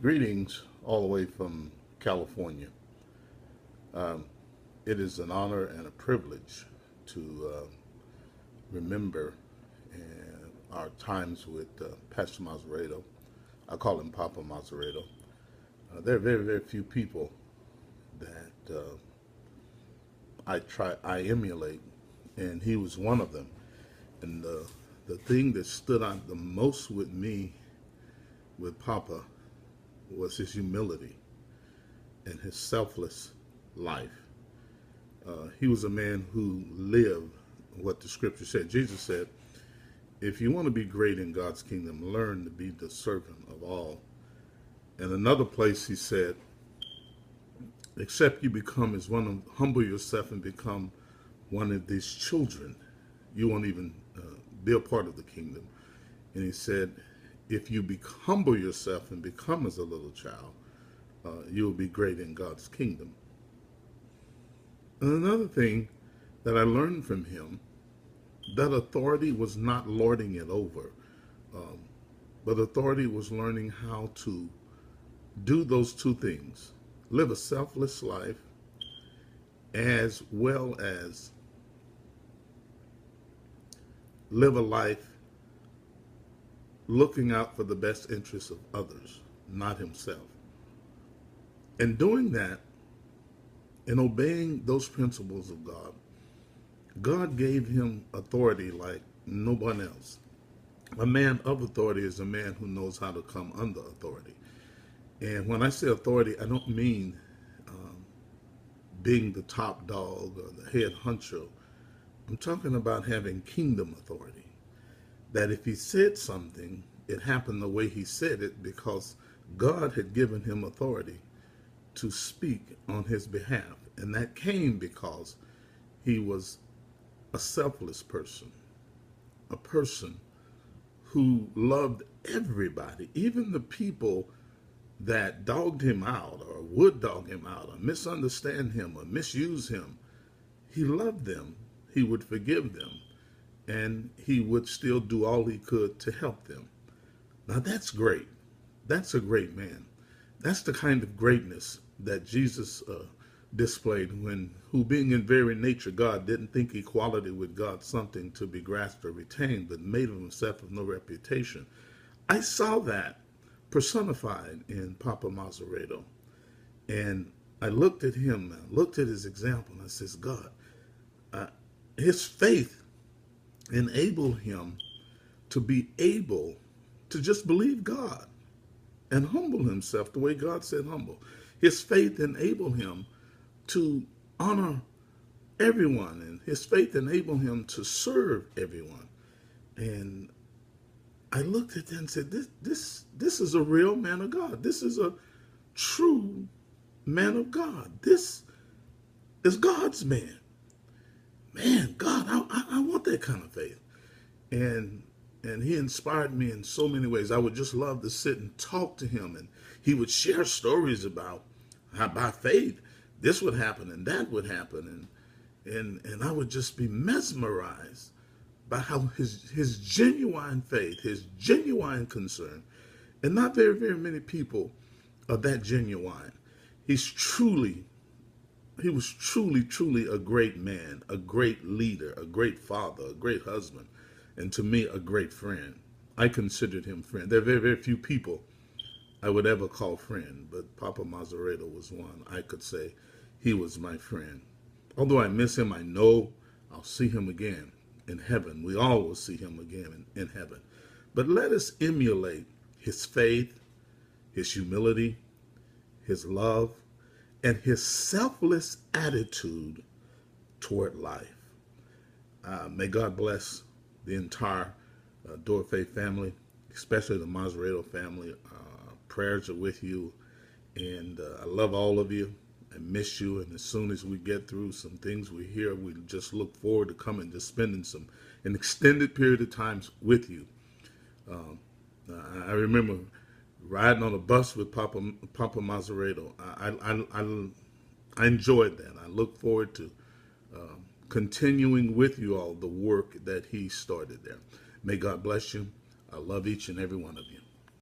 Greetings all the way from California. Um, it is an honor and a privilege to remember our times with Pastor Mazzarito. I call him Papa Mazzarito. There are very, very few people that I emulate, and he was one of them. And the thing that stood out the most with me with Papa was his humility and his selfless life. He was a man who lived what the scripture said. Jesus said, if you want to be great in God's kingdom, learn to be the servant of all. In another place he said, except you become as one of, humble yourself and become one of these children, you won't even be a part of the kingdom. And he said, if you humble yourself and become as a little child, you will be great in God's kingdom. And another thing that I learned from him, that authority was not lording it over, but authority was learning how to do those two things, live a selfless life as well as live a life looking out for the best interests of others, not himself. And doing that and obeying those principles of God, God gave him authority like no one else. A man of authority is a man who knows how to come under authority. And when I say authority, I don't mean being the top dog or the head honcho. I'm talking about having kingdom authority. That if he said something, it happened the way he said it because God had given him authority to speak on his behalf. And that came because he was a selfless person, a person who loved everybody, even the people that dogged him out or would dog him out or misunderstand him or misuse him. He loved them. He would forgive them. And he would still do all he could to help them. Now that's great. That's a great man. That's the kind of greatness that Jesus displayed who being in very nature God, didn't think equality with God something to be grasped or retained, but made of himself of no reputation. I saw that personified in Papa Mazzarito. And I looked at him, I looked at his example, and I says, God, his faith enabled him to be able to just believe God and humble himself the way God said humble. His faith enabled him to honor everyone, and his faith enabled him to serve everyone. And I looked at that and said, this is a real man of God. This is a true man of God. This is God's man. Man, God, I want that kind of faith. And he inspired me in so many ways. I would just love to sit and talk to him, and he would share stories about how by faith this would happen and that would happen, and I would just be mesmerized by how his genuine faith, his genuine concern, and not very, very many people are that genuine. He was truly, truly a great man, a great leader, a great father, a great husband, and to me, a great friend. I considered him friend. There are very, very few people I would ever call friend, but Papa Mazzarito was one. I could say he was my friend. Although I miss him, I know I'll see him again in heaven. We all will see him again in heaven. But let us emulate his faith, his humility, his love, and his selfless attitude toward life. May God bless the entire Door of Faith family, especially the Mazzarito family. Prayers are with you, and I love all of you. I miss you, and as soon as we get through some things we hear, we just look forward to coming, to spending an extended period of time with you. I remember riding on a bus with Papa Mazzarito. I enjoyed that. I look forward to continuing with you all the work that he started there. May God bless you. I love each and every one of you.